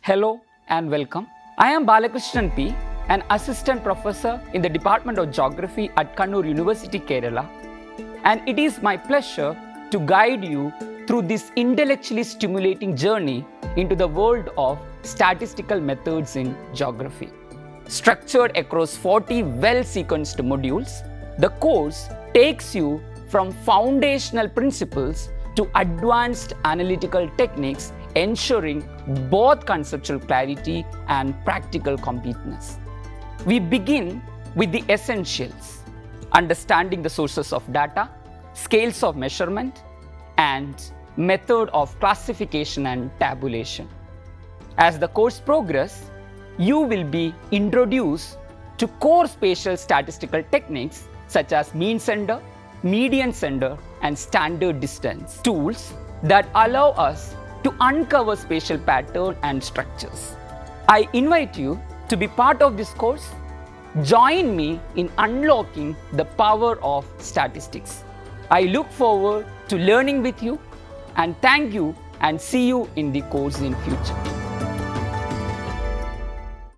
Hello and welcome. I am Balakrishnan P, an assistant professor in the Department of Geography at Kannur University, Kerala, and it is my pleasure to guide you through this intellectually stimulating journey into the world of statistical methods in geography. Structured across 40 well-sequenced modules, the course takes you from foundational principles to advanced analytical techniques, ensuring both conceptual clarity and practical completeness. We begin with the essentials, understanding the sources of data, scales of measurement, and method of classification and tabulation. As the course progresses, you will be introduced to core spatial statistical techniques such as mean center, median center, and standard distance, tools that allow us to uncover spatial pattern and structures. I invite you to be part of this course. Join me in unlocking the power of statistics. I look forward to learning with you, and thank you and see you in the course in future.